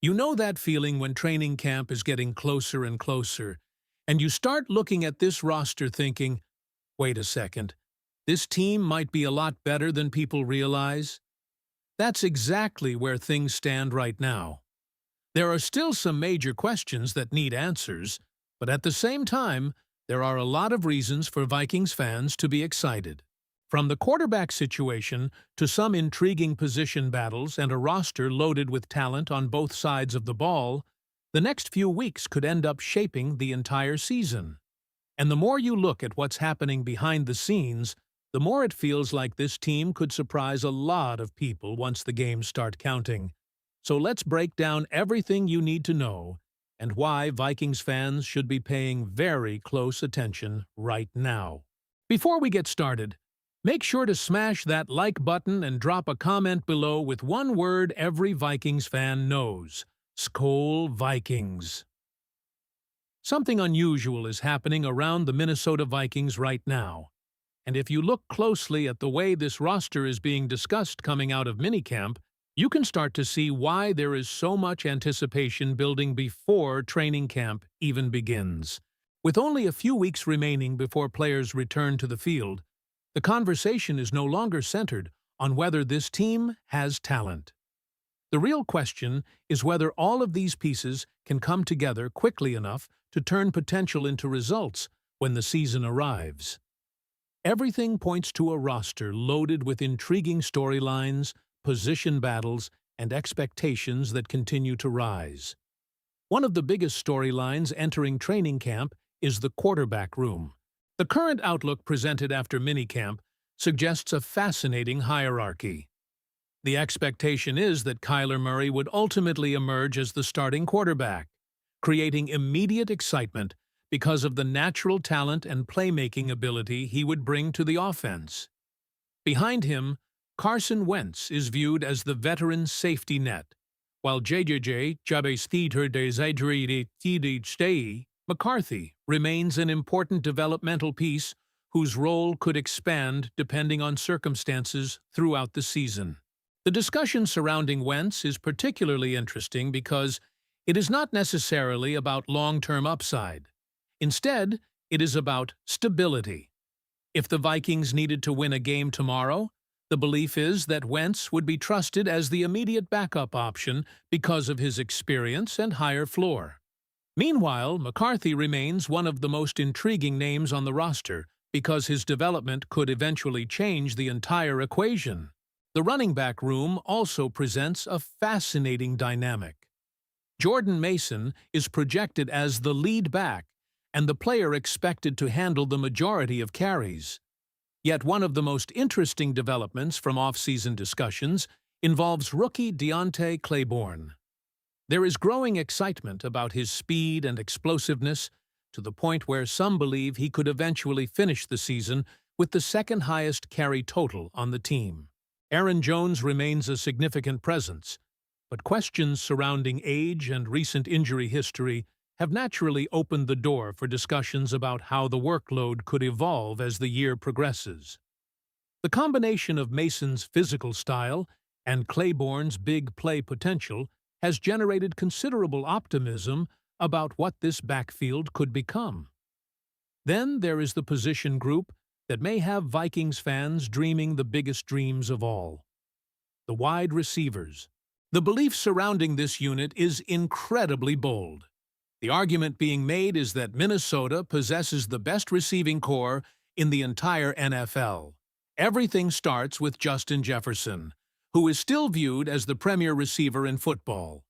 You know that feeling when training camp is getting closer and closer, and you start looking at this roster thinking, wait a second, this team might be a lot better than people realize? That's exactly where things stand right now. There are still some major questions that need answers, but at the same time, there are a lot of reasons for Vikings fans to be excited. From the quarterback situation to some intriguing position battles and a roster loaded with talent on both sides of the ball, the next few weeks could end up shaping the entire season. And the more you look at what's happening behind the scenes, the more it feels like this team could surprise a lot of people once the games start counting. So let's break down everything you need to know and why Vikings fans should be paying very close attention right now. Before we get started, make sure to smash that like button and drop a comment below with one word every Vikings fan knows: SKOL Vikings. Something unusual is happening around the Minnesota Vikings right now. And if you look closely at the way this roster is being discussed coming out of minicamp, you can start to see why there is so much anticipation building before training camp even begins. With only a few weeks remaining before players return to the field, the conversation is no longer centered on whether this team has talent. The real question is whether all of these pieces can come together quickly enough to turn potential into results when the season arrives. Everything points to a roster loaded with intriguing storylines, position battles, and expectations that continue to rise. One of the biggest storylines entering training camp is the quarterback room. The current outlook presented after minicamp suggests a fascinating hierarchy. The expectation is that Kyler Murray would ultimately emerge as the starting quarterback, creating immediate excitement because of the natural talent and playmaking ability he would bring to the offense. Behind him, Carson Wentz is viewed as the veteran safety net, while McCarthy remains an important developmental piece whose role could expand depending on circumstances throughout the season. The discussion surrounding Wentz is particularly interesting because it is not necessarily about long-term upside. Instead, it is about stability. If the Vikings needed to win a game tomorrow, the belief is that Wentz would be trusted as the immediate backup option because of his experience and higher floor. Meanwhile, McCarthy remains one of the most intriguing names on the roster because his development could eventually change the entire equation. The running back room also presents a fascinating dynamic. Jordan Mason is projected as the lead back and the player expected to handle the majority of carries. Yet one of the most interesting developments from off-season discussions involves rookie Deontay Claiborne. There is growing excitement about his speed and explosiveness to the point where some believe he could eventually finish the season with the second-highest carry total on the team. Aaron Jones remains a significant presence, but questions surrounding age and recent injury history have naturally opened the door for discussions about how the workload could evolve as the year progresses. The combination of Mason's physical style and Claiborne's big play potential has generated considerable optimism about what this backfield could become. Then there is the position group that may have Vikings fans dreaming the biggest dreams of all: the wide receivers. The belief surrounding this unit is incredibly bold. The argument being made is that Minnesota possesses the best receiving core in the entire NFL. Everything starts with Justin Jefferson, who is still viewed as the premier receiver in football.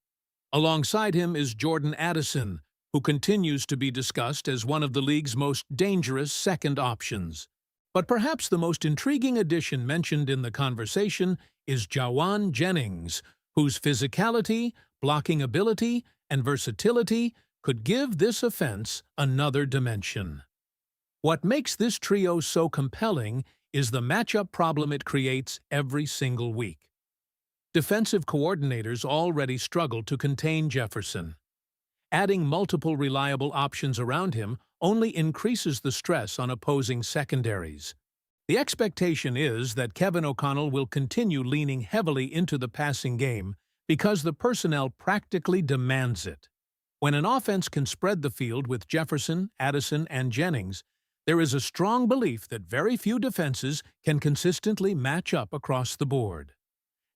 Alongside him is Jordan Addison, who continues to be discussed as one of the league's most dangerous second options. But perhaps the most intriguing addition mentioned in the conversation is Jauan Jennings, whose physicality, blocking ability, and versatility could give this offense another dimension. What makes this trio so compelling is the matchup problem it creates every single week. Defensive coordinators already struggle to contain Jefferson. Adding multiple reliable options around him only increases the stress on opposing secondaries. The expectation is that Kevin O'Connell will continue leaning heavily into the passing game because the personnel practically demands it. When an offense can spread the field with Jefferson, Addison, and Jennings, there is a strong belief that very few defenses can consistently match up across the board.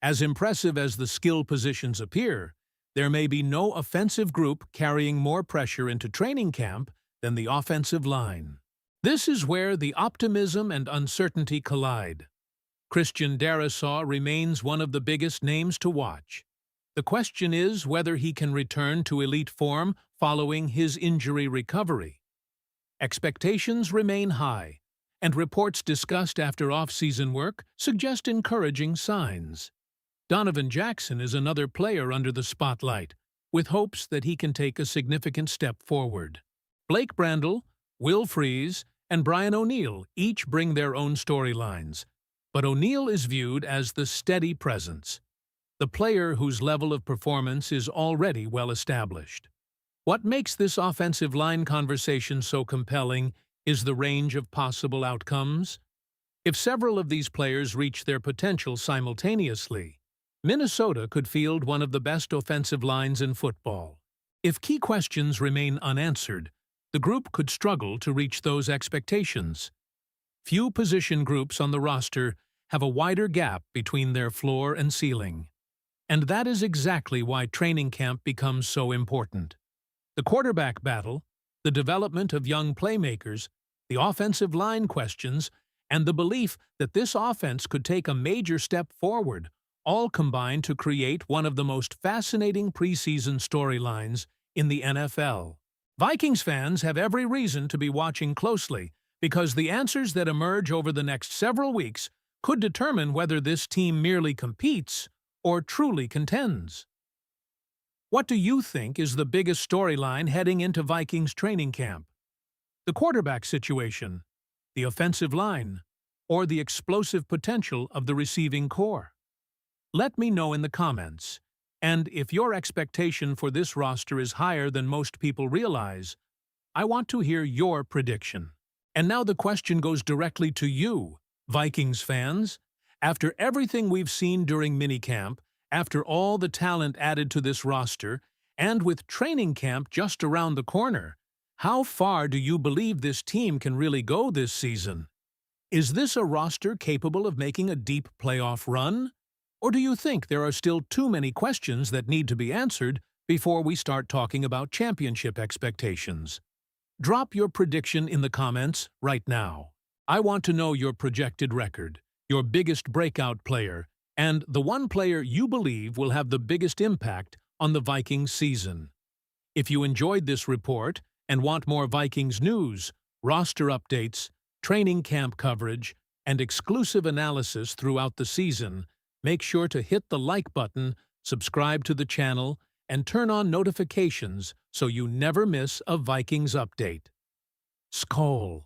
As impressive as the skill positions appear, there may be no offensive group carrying more pressure into training camp than the offensive line. This is where the optimism and uncertainty collide. Christian Darrisaw remains one of the biggest names to watch. The question is whether he can return to elite form following his injury recovery. Expectations remain high, and reports discussed after off-season work suggest encouraging signs. Donovan Jackson is another player under the spotlight, with hopes that he can take a significant step forward. Blake Brandel, Will Freeze, and Brian O'Neill each bring their own storylines, but O'Neill is viewed as the steady presence, the player whose level of performance is already well established. What makes this offensive line conversation so compelling is the range of possible outcomes. If several of these players reach their potential simultaneously, Minnesota could field one of the best offensive lines in football. If key questions remain unanswered, the group could struggle to reach those expectations. Few position groups on the roster have a wider gap between their floor and ceiling. And that is exactly why training camp becomes so important. The quarterback battle, the development of young playmakers, the offensive line questions, and the belief that this offense could take a major step forward all combine to create one of the most fascinating preseason storylines in the NFL. Vikings fans have every reason to be watching closely because the answers that emerge over the next several weeks could determine whether this team merely competes or truly contends. What do you think is the biggest storyline heading into Vikings training camp? The quarterback situation, the offensive line, or the explosive potential of the receiving core? Let me know in the comments. And if your expectation for this roster is higher than most people realize, I want to hear your prediction. And now the question goes directly to you, Vikings fans. After everything we've seen during minicamp, after all the talent added to this roster, and with training camp just around the corner, how far do you believe this team can really go this season? Is this a roster capable of making a deep playoff run? Or do you think there are still too many questions that need to be answered before we start talking about championship expectations? Drop your prediction in the comments right now. I want to know your projected record, your biggest breakout player, and the one player you believe will have the biggest impact on the Vikings season. If you enjoyed this report and want more Vikings news, roster updates, training camp coverage, and exclusive analysis throughout the season, make sure to hit the like button, subscribe to the channel, and turn on notifications so you never miss a Vikings update. SKOL.